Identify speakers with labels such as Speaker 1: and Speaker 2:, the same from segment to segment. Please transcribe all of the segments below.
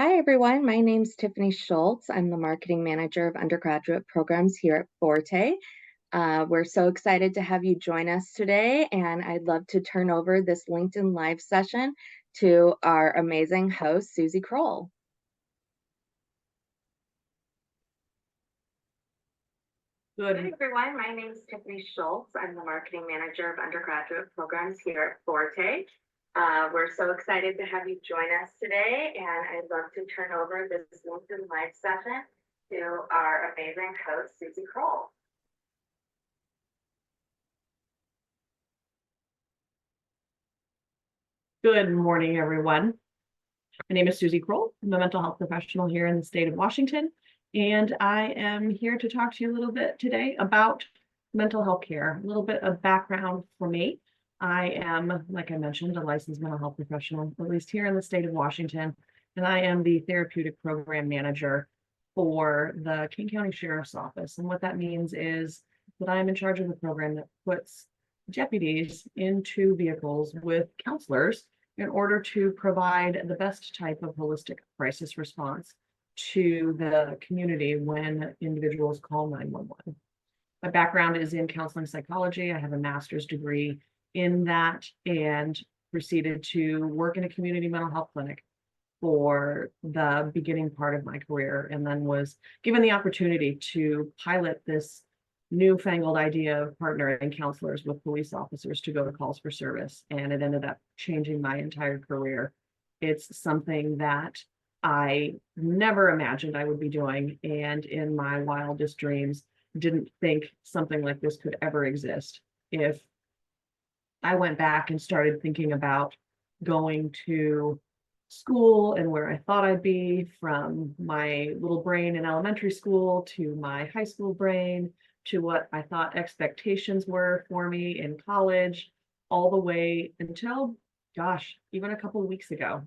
Speaker 1: Hi, everyone. My name's Tiffany Schultz. I'm the marketing manager of undergraduate programs here at Forte. We're so excited to have you join us today, and I'd love to turn over this LinkedIn Live session to our amazing host, Susie Kroll.
Speaker 2: Good.
Speaker 1: Hi, everyone. My name is Tiffany Schultz. I'm the marketing manager of undergraduate programs here at Forte. We're so excited to have you join us today, and I'd love to turn over this LinkedIn Live session to our amazing host, Susie Kroll.
Speaker 2: Good morning, everyone. My name is Susie Kroll. I'm a mental health professional here in the state of Washington, and I am here to talk to you a little bit today about mental health care. A little bit of background for me. I am, like I mentioned, a licensed mental health professional, at least here in the state of Washington, and I am the therapeutic program manager for the King County Sheriff's Office. And what that means is that I am in charge of the program that puts deputies into vehicles with counselors in order to provide the best type of holistic crisis response to the community when individuals call 911. My background is in counseling psychology. I have a master's degree in that and proceeded to work in a community mental health clinic for the beginning part of my career, and then was given the opportunity to pilot this newfangled idea of partnering counselors with police officers to go to calls for service. And it ended up changing my entire career. It's something that I never imagined I would be doing. And in my wildest dreams, didn't think something like this could ever exist. If I went back and started thinking about going to school and where I thought I'd be, from my little brain in elementary school to my high school brain to what I thought expectations were for me in college, all the way until, gosh, even a couple of weeks ago.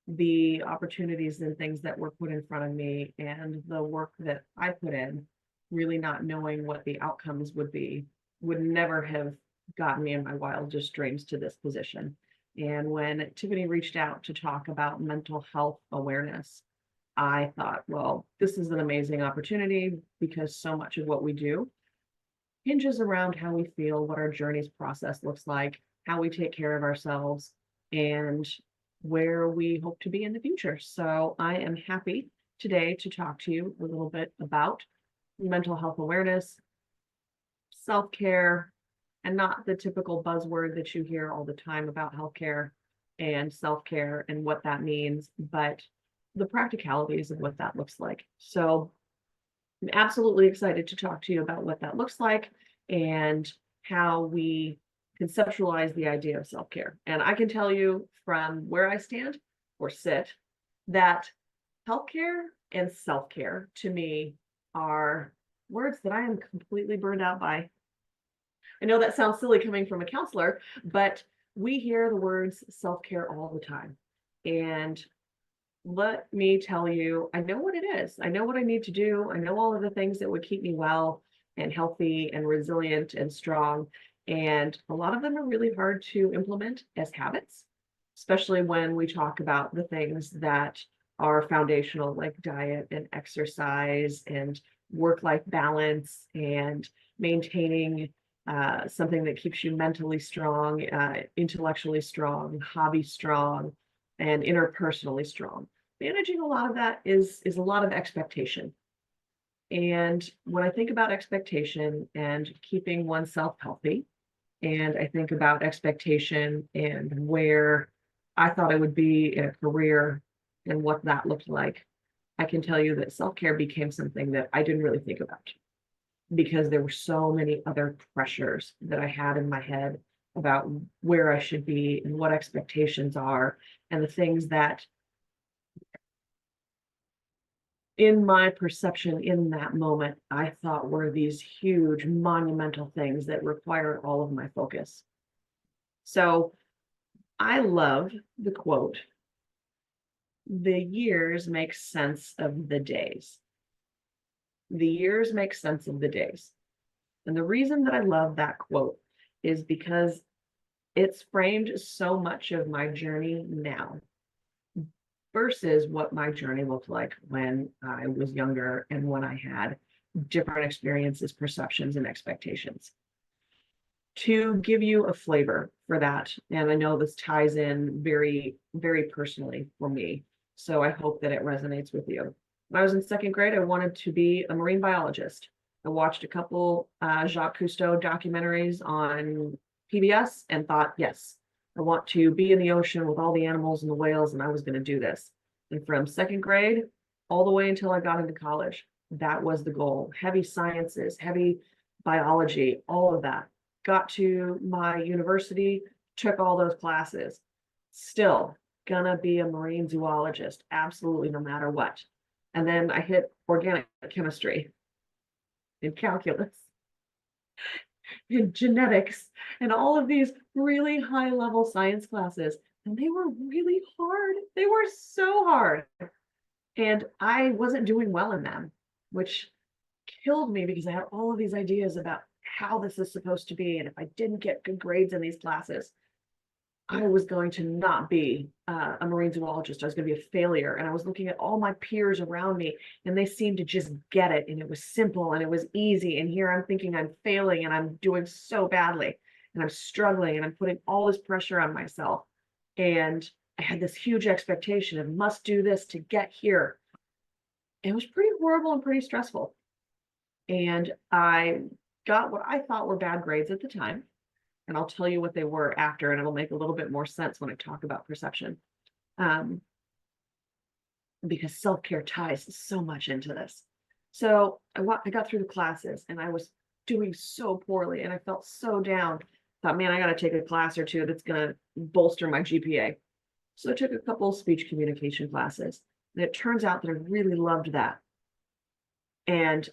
Speaker 2: The opportunities and things that were put in front of me and the work that I put in, really not knowing what the outcomes would be, would never have gotten me in my wildest dreams to this position. And when Tiffany reached out to talk about mental health awareness, I thought, well, this is an amazing opportunity because so much of what we do hinges around how we feel, what our journey's process looks like, how we take care of ourselves, and where we hope to be in the future. So I am happy today to talk to you a little bit about mental health awareness, self-care, and not the typical buzzword that you hear all the time about healthcare and self-care and what that means, but the practicalities of what that looks like. So I'm absolutely excited to talk to you about what that looks like and how we conceptualize the idea of self-care. And I can tell you from where I stand or sit that healthcare and self-care to me are words that I am completely burned out by. I know that sounds silly coming from a counselor, but we hear the words self-care all the time. And let me tell you, I know what it is. I know what I need to do. I know all of the things that would keep me well and healthy and resilient and strong. And a lot of them are really hard to implement as habits, especially when we talk about the things that are foundational, like diet and exercise and work-life balance and maintaining something that keeps you mentally strong, intellectually strong, hobby strong, and interpersonally strong. Managing a lot of that is a lot of expectation. And when I think about expectation and keeping oneself healthy, and I think about expectation and where I thought I would be in a career and what that looked like, I can tell you that self-care became something that I didn't really think about because there were so many other pressures that I had in my head about where I should be and what expectations are and the things that in my perception in that moment, I thought were these huge monumental things that required all of my focus. So I love the quote, "The years make sense of the days." The years make sense of the days. And the reason that I love that quote is because it's framed so much of my journey now. versus what my journey looked like when I was younger and when I had different experiences, perceptions, and expectations. To give you a flavor for that, and I know this ties in very, very personally for me, so I hope that it resonates with you. When I was in second grade, I wanted to be a marine biologist. I watched a couple Jacques Cousteau documentaries on PBS and thought, yes, I want to be in the ocean with all the animals and the whales, and I was going to do this. And from second grade all the way until I got into college, that was the goal. Heavy sciences, heavy biology, all of that. Got to my university, took all those classes. Still gonna be a marine zoologist, absolutely, no matter what. And then I hit organic chemistry and calculus and genetics and all of these really high level science classes. And they were really hard. They were so hard. And I wasn't doing well in them, which killed me because I had all of these ideas about how this is supposed to be. And if I didn't get good grades in these classes, I was going to not be a marine zoologist. I was going to be a failure. And I was looking at all my peers around me and they seemed to just get it. And it was simple and it was easy. And here I'm thinking I'm failing and I'm doing so badly and I'm struggling and I'm putting all this pressure on myself. And I had this huge expectation of must do this to get here. It was pretty horrible and pretty stressful. And I got what I thought were bad grades at the time. And I'll tell you what they were after, and it'll make a little bit more sense when I talk about perception. Because self-care ties so much into this. So I got through the classes and I was doing so poorly and I felt so down. Thought, man, I got to take a class or two that's going to bolster my GPA. So I took a couple of speech communication classes. And it turns out that I really loved that. And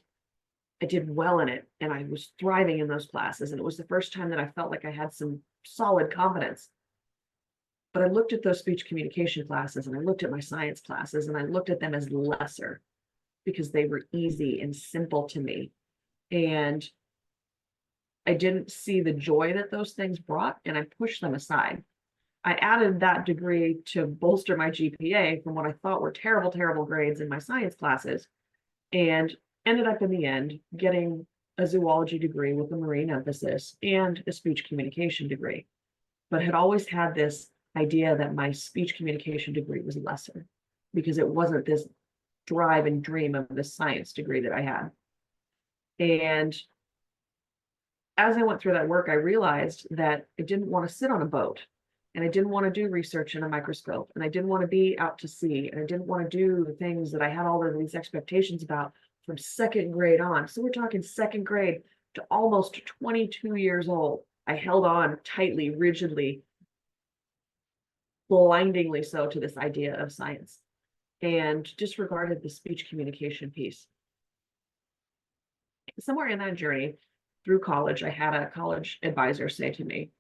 Speaker 2: I did well in it and I was thriving in those classes. And it was the first time that I felt like I had some solid confidence. But I looked at those speech communication classes and I looked at my science classes and I looked at them as lesser because they were easy and simple to me. And I didn't see the joy that those things brought and I pushed them aside. I added that degree to bolster my GPA from what I thought were terrible, terrible grades in my science classes. And ended up in the end getting a zoology degree with a marine emphasis and a speech communication degree, but had always had this idea that my speech communication degree was lesser because it wasn't this drive and dream of the science degree that I had. And as I went through that work, I realized that I didn't want to sit on a boat and I didn't want to do research in a microscope and I didn't want to be out to sea and I didn't want to do the things that I had all of these expectations about from second grade on. So we're talking second grade to almost 22 years old. I held on tightly, rigidly, blindingly so to this idea of science and disregarded the speech communication piece. Somewhere in that journey through college, I had a college advisor say to me,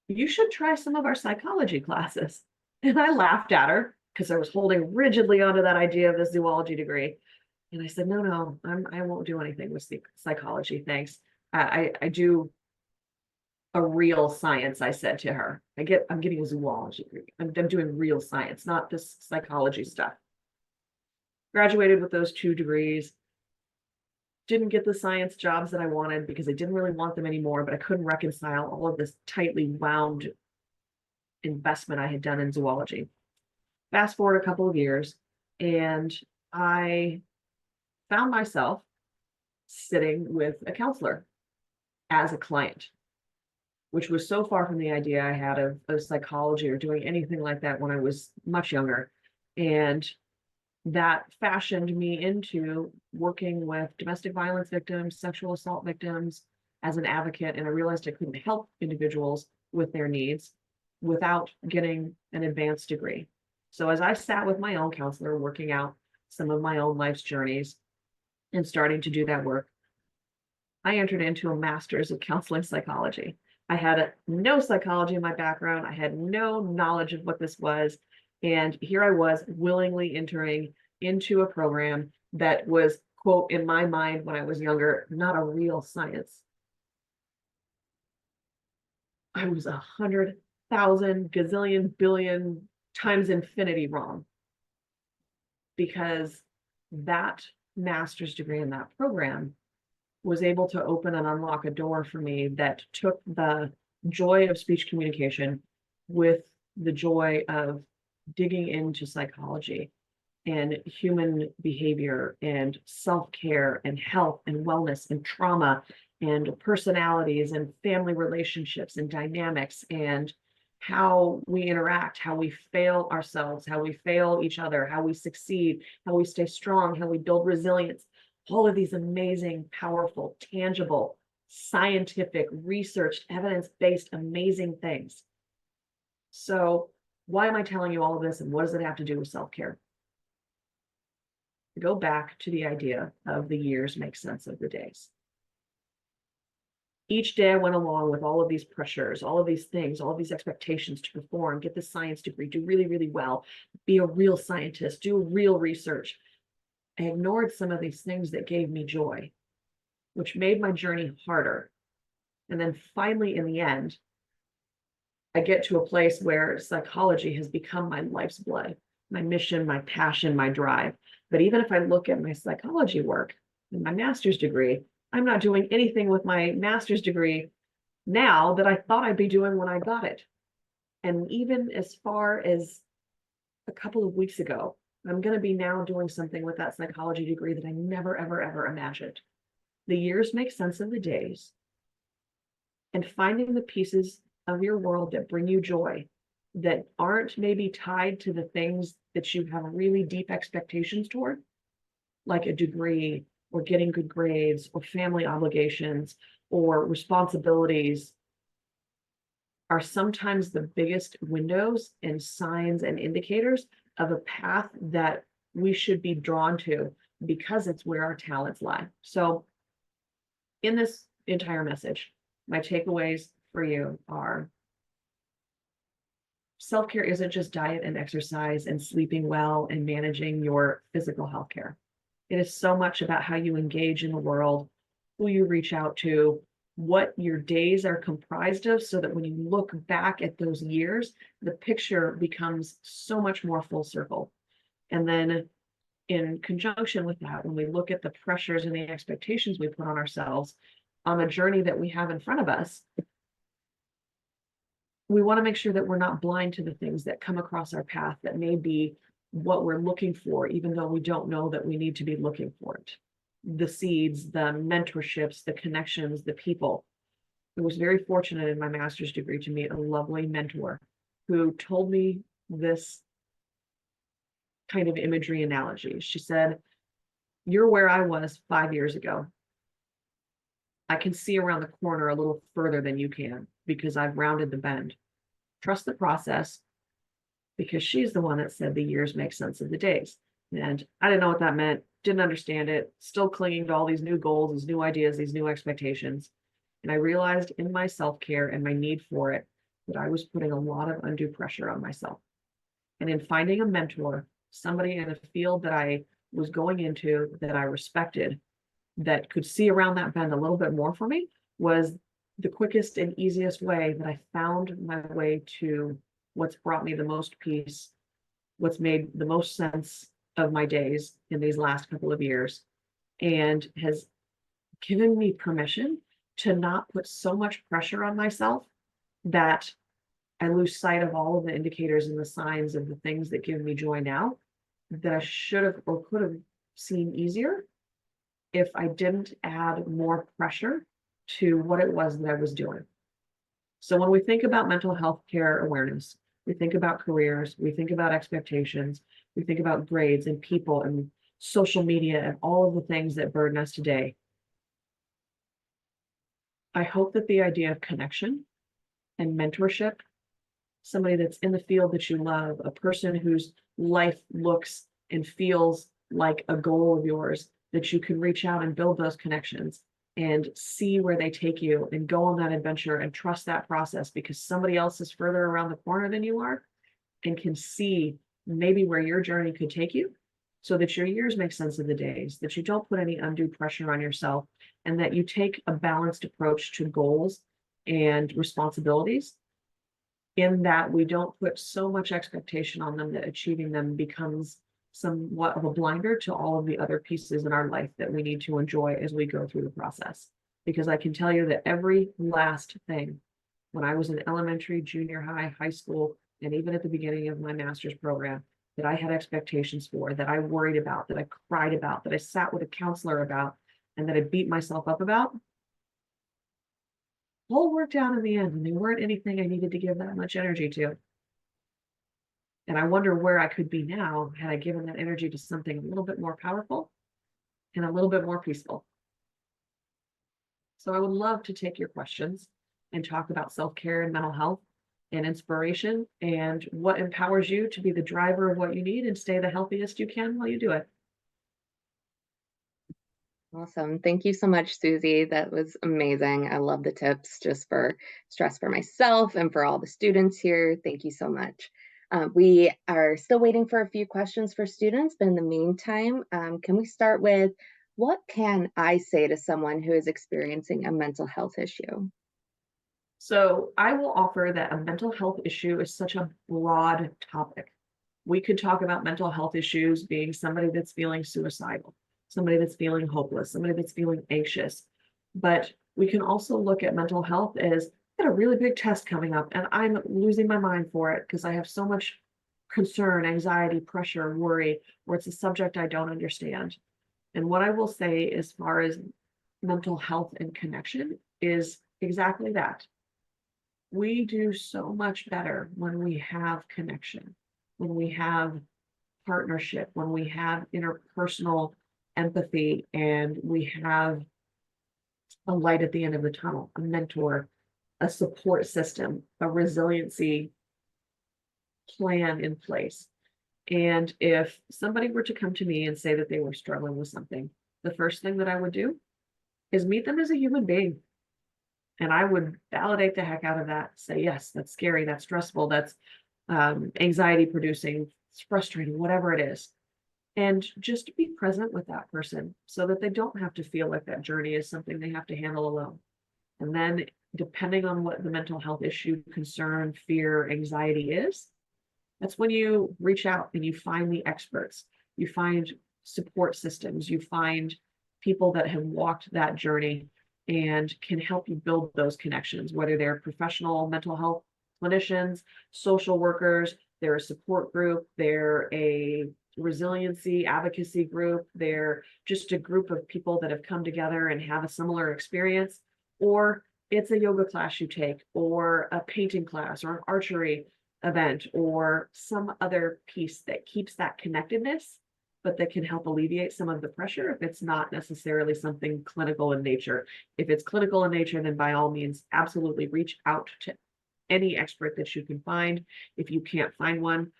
Speaker 2: you should try some of our psychology classes. And I laughed at her because I was holding rigidly onto that idea of the zoology degree. And I said, no, I won't do anything with psychology. Thanks. I do a real science, I said to her. I'm getting a zoology degree. I'm doing real science, not this psychology stuff. Graduated with those 2 degrees. Didn't get the science jobs that I wanted because I didn't really want them anymore, but I couldn't reconcile all of this tightly wound investment I had done in zoology. Fast forward a couple of years, and I found myself sitting with a counselor as a client, which was so far from the idea I had of psychology or doing anything like that when I was much younger. And that fashioned me into working with domestic violence victims, sexual assault victims as an advocate. And I realized I couldn't help individuals with their needs without getting an advanced degree. So as I sat with my own counselor, working out some of my own life's journeys and starting to do that work, I entered into a master's of counseling psychology. I had no psychology in my background. I had no knowledge of what this was. And here I was willingly entering into a program that was, quote, in my mind when I was younger, not a real science. I was 100,000 gazillion billion times infinity wrong, because that master's degree in that program was able to open and unlock a door for me that took the joy of speech communication with the joy of digging into psychology and human behavior and self-care and health and wellness and trauma and personalities and family relationships and dynamics and how we interact, how we fail ourselves, how we fail each other, how we succeed, how we stay strong, how we build resilience. All of these amazing, powerful, tangible, scientific, researched, evidence-based, amazing things. So why am I telling you all of this, and what does it have to do with self-care? Go back to the idea of the years make sense of the days. Each day I went along with all of these pressures, all of these things, all of these expectations to perform, get the science degree, do really, really well, be a real scientist, do real research. I ignored some of these things that gave me joy, which made my journey harder. And then finally, in the end, I get to a place where psychology has become my life's blood, my mission, my passion, my drive. But even if I look at my psychology work and my master's degree, I'm not doing anything with my master's degree now that I thought I'd be doing when I got it. And even as far as a couple of weeks ago, I'm going to be now doing something with that psychology degree that I never, ever, ever imagined. The years make sense of the days. And finding the pieces of your world that bring you joy, that aren't maybe tied to the things that you have really deep expectations toward, like a degree or getting good grades or family obligations or responsibilities, are sometimes the biggest windows and signs and indicators of a path that we should be drawn to, because it's where our talents lie. So in this entire message, my takeaways for you are: self-care isn't just diet and exercise and sleeping well and managing your physical health care. It is so much about how you engage in the world, who you reach out to, what your days are comprised of, so that when you look back at those years, the picture becomes so much more full circle. And then in conjunction with that, when we look at the pressures and the expectations we put on ourselves on the journey that we have in front of us, we want to make sure that we're not blind to the things that come across our path that may be what we're looking for, even though we don't know that we need to be looking for it. The seeds, the mentorships, the connections, the people. I was very fortunate in my master's degree to meet a lovely mentor who told me this kind of imagery analogy. She said, "You're where I was 5 years ago. I can see around the corner a little further than you can because I've rounded the bend. Trust the process," because she's the one that said the years make sense of the days. And I didn't know what that meant, didn't understand it, still clinging to all these new goals, these new ideas, these new expectations. And I realized in my self-care and my need for it that I was putting a lot of undue pressure on myself. And in finding a mentor, somebody in a field that I was going into that I respected, that could see around that bend a little bit more for me, was the quickest and easiest way that I found my way to what's brought me the most peace, what's made the most sense of my days in these last couple of years, and has given me permission to not put so much pressure on myself that I lose sight of all of the indicators and the signs of the things that give me joy now that I should have or could have seen easier if I didn't add more pressure to what it was that I was doing. So when we think about mental health care awareness, we think about careers, we think about expectations, we think about grades and people and social media and all of the things that burden us today. I hope that the idea of connection and mentorship, somebody that's in the field that you love, a person whose life looks and feels like a goal of yours, that you can reach out and build those connections and see where they take you and go on that adventure and trust that process, because somebody else is further around the corner than you are and can see maybe where your journey could take you, so that your years make sense of the days, that you don't put any undue pressure on yourself, and that you take a balanced approach to goals and responsibilities in that we don't put so much expectation on them that achieving them becomes somewhat of a blinder to all of the other pieces in our life that we need to enjoy as we go through the process. Because I can tell you that every last thing, when I was in elementary, junior high, high school, and even at the beginning of my master's program, that I had expectations for, that I worried about, that I cried about, that I sat with a counselor about, and that I beat myself up about, all worked out in the end, and they weren't anything I needed to give that much energy to. And I wonder where I could be now had I given that energy to something a little bit more powerful and a little bit more peaceful. So I would love to take your questions and talk about self-care and mental health and inspiration and what empowers you to be the driver of what you need and stay the healthiest you can while you do it.
Speaker 1: Awesome. Thank you so much, Susie. That was amazing. I love the tips just for stress for myself and for all the students here. Thank you so much. We are still waiting for a few questions for students, but in the meantime, can we start with what can I say to someone who is experiencing a mental health issue?
Speaker 2: So I will offer that a mental health issue is such a broad topic. We could talk about mental health issues being somebody that's feeling suicidal, somebody that's feeling hopeless, somebody that's feeling anxious. But we can also look at mental health as I got a really big test coming up and I'm losing my mind for it because I have so much concern, anxiety, pressure, worry, or it's a subject I don't understand. And what I will say as far as mental health and connection is exactly that. We do so much better when we have connection, when we have partnership, when we have interpersonal empathy, and we have a light at the end of the tunnel, a mentor, a support system, a resiliency plan in place. And if somebody were to come to me and say that they were struggling with something, the first thing that I would do is meet them as a human being. And I would validate the heck out of that. Say, yes, that's scary, that's stressful, that's anxiety producing, it's frustrating, whatever it is. And just be present with that person so that they don't have to feel like that journey is something they have to handle alone. And then, depending on what the mental health issue, concern, fear, anxiety is, that's when you reach out and you find the experts, you find support systems, you find people that have walked that journey and can help you build those connections, whether they're professional mental health clinicians, social workers, they're a support group, they're a resiliency advocacy group, they're just a group of people that have come together and have a similar experience, or it's a yoga class you take, or a painting class, or an archery event, or some other piece that keeps that connectedness, but that can help alleviate some of the pressure if it's not necessarily something clinical in nature. If it's clinical in nature, then by all means, absolutely reach out to any expert that you can find. If you can't find one,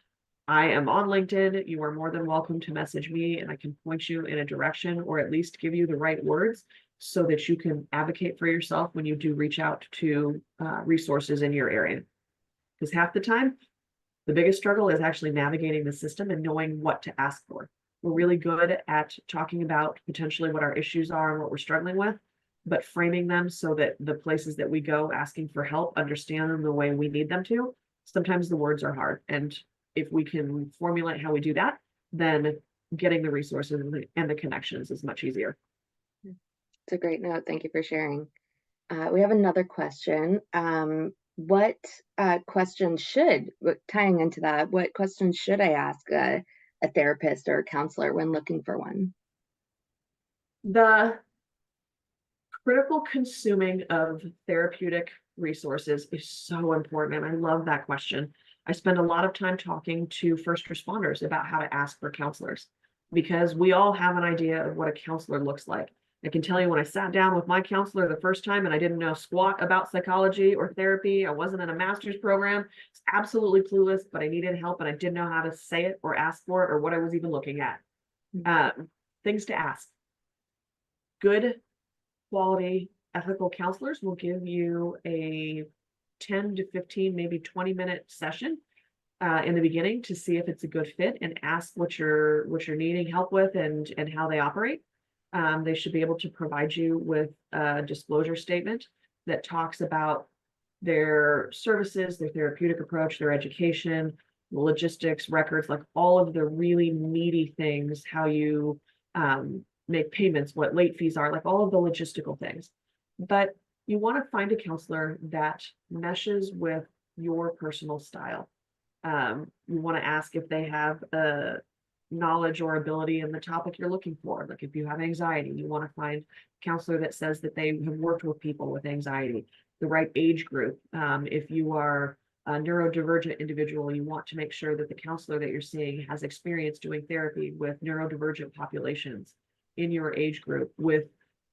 Speaker 2: I am on LinkedIn. You are more than welcome to message me and I can point you in a direction or at least give you the right words so that you can advocate for yourself when you do reach out to resources in your area. Because half the time, the biggest struggle is actually navigating the system and knowing what to ask for. We're really good at talking about potentially what our issues are and what we're struggling with, but framing them so that the places that we go asking for help understand them the way we need them to. Sometimes the words are hard. And if we can formulate how we do that, then getting the resources and the connections is much easier.
Speaker 1: It's a great note. Thank you for sharing. We have another question. What questions tying into that, what questions should I ask a therapist or a counselor when looking for one?
Speaker 2: The critical consuming of therapeutic resources is so important. And I love that question. I spend a lot of time talking to first responders about how to ask for counselors because we all have an idea of what a counselor looks like. I can tell you when I sat down with my counselor the first time and I didn't know squat about psychology or therapy, I wasn't in a master's program, it's absolutely clueless, but I needed help and I didn't know how to say it or ask for it or what I was even looking at. Things to ask. Good quality ethical counselors will give you a 10 to 15, maybe 20-minute session in the beginning to see if it's a good fit and ask what you're needing help with and how they operate. They should be able to provide you with a disclosure statement that talks about their services, their therapeutic approach, their education, logistics, records, like all of the really meaty things, how you make payments, what late fees are, like all of the logistical things. But you want to find a counselor that meshes with your personal style. You want to ask if they have a knowledge or ability in the topic you're looking for. Like if you have anxiety, you want to find a counselor that says that they have worked with people with anxiety, the right age group. If you are a neurodivergent individual, you want to make sure that the counselor that you're seeing has experience doing therapy with neurodivergent populations in your age group with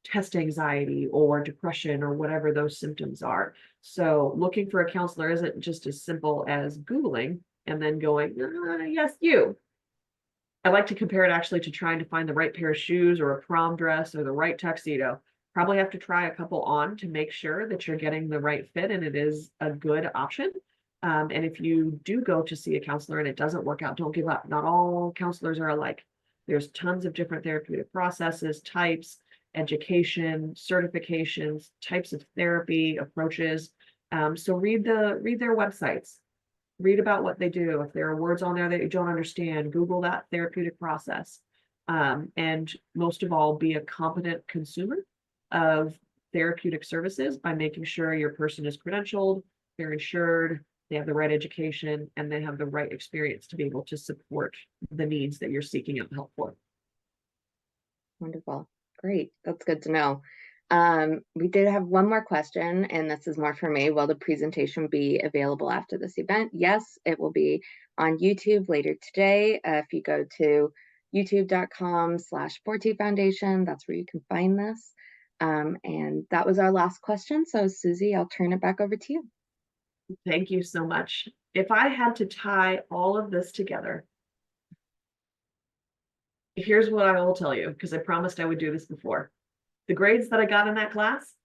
Speaker 2: test anxiety or depression or whatever those symptoms are. So looking for a counselor isn't just as simple as Googling and then going, yes, you. I like to compare it actually to trying to find the right pair of shoes or a prom dress or the right tuxedo. Probably have to try a couple on to make sure that you're getting the right fit and it is a good option. And if you do go to see a counselor and it doesn't work out, don't give up. Not all counselors are alike. There's tons of different therapeutic processes, types, education, certifications, types of therapy approaches. So read their websites, read about what they do. If there are words on there that you don't understand, Google that therapeutic process. And most of all, be a competent consumer of therapeutic services by making sure your person is credentialed, they're insured, they have the right education, and they have the right experience to be able to support the needs that you're seeking out help for.
Speaker 1: Wonderful. Great. That's good to know. We did have one more question, and this is more for me. Will the presentation be available after this event? Yes, it will be on YouTube later today. If you go to youtube.com/Forte Foundation, that's where you can find this. And that was our last question. So Susie, I'll turn it back over to you.
Speaker 2: Thank you so much. If I had to tie all of this together, here's what I will tell you, because I promised I would do this before. The grades that I got in that class,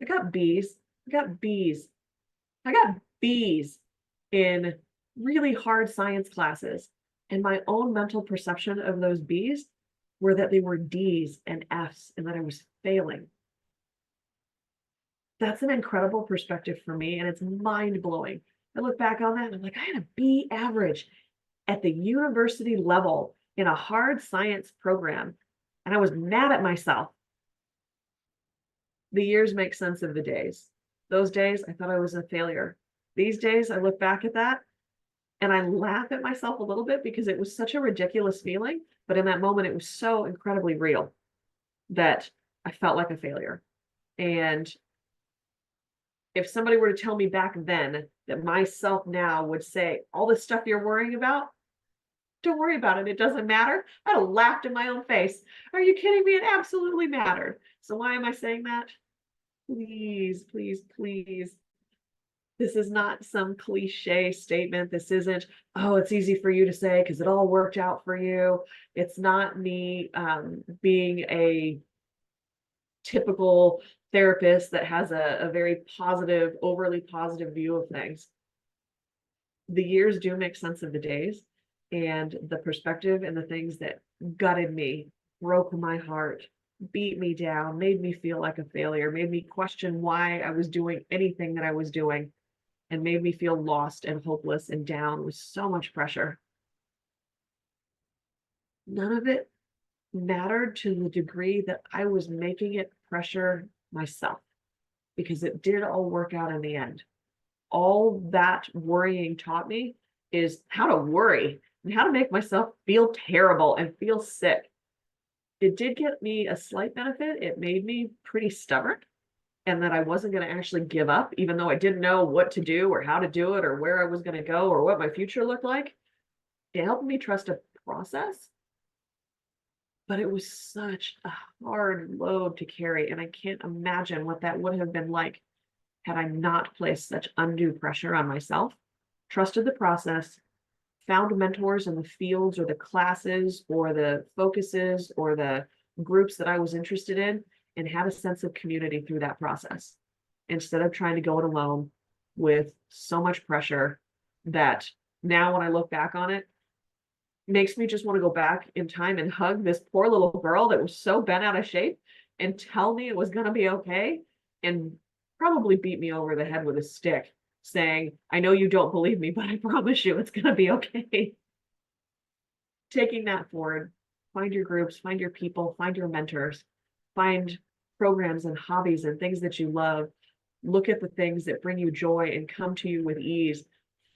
Speaker 2: I got B's. I got B's. I got B's in really hard science classes. And my own mental perception of those B's were that they were D's and F's and that I was failing. That's an incredible perspective for me, and it's mind-blowing. I look back on that and I'm like, I had a B average at the university level in a hard science program, and I was mad at myself. The years make sense of the days. Those days, I thought I was a failure. These days, I look back at that and I laugh at myself a little bit because it was such a ridiculous feeling. But in that moment, it was so incredibly real that I felt like a failure. And if somebody were to tell me back then that myself now would say, all this stuff you're worrying about, don't worry about it. It doesn't matter. I'd have laughed in my own face. Are you kidding me? It absolutely mattered. So why am I saying that? Please, please, please. This is not some cliche statement. This isn't, oh, it's easy for you to say because it all worked out for you. It's not me being a typical therapist that has a very positive, overly positive view of things. The years do make sense of the days, and the perspective and the things that gutted me, broke my heart, beat me down, made me feel like a failure, made me question why I was doing anything that I was doing, and made me feel lost and hopeless and down with so much pressure. None of it mattered to the degree that I was making it pressure myself, because it did all work out in the end. All that worrying taught me is how to worry and how to make myself feel terrible and feel sick. It did get me a slight benefit. It made me pretty stubborn, and that I wasn't going to actually give up, even though I didn't know what to do or how to do it or where I was going to go or what my future looked like. It helped me trust a process, but it was such a hard load to carry. And I can't imagine what that would have been like had I not placed such undue pressure on myself, trusted the process, found mentors in the fields or the classes or the focuses or the groups that I was interested in, and had a sense of community through that process, instead of trying to go it alone with so much pressure that now when I look back on it, makes me just want to go back in time and hug this poor little girl that was so bent out of shape and tell me it was going to be okay, and probably beat me over the head with a stick saying, I know you don't believe me, but I promise you it's going to be okay. Taking that forward, find your groups, find your people, find your mentors, find programs and hobbies and things that you love. Look at the things that bring you joy and come to you with ease.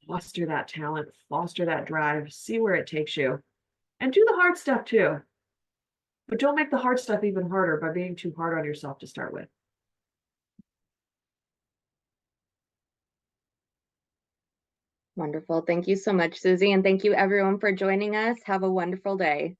Speaker 2: Foster that talent, foster that drive, see where it takes you, and do the hard stuff too. But don't make the hard stuff even harder by being too hard on yourself to start with.
Speaker 1: Wonderful. Thank you so much, Susie. And thank you everyone for joining us. Have a wonderful day.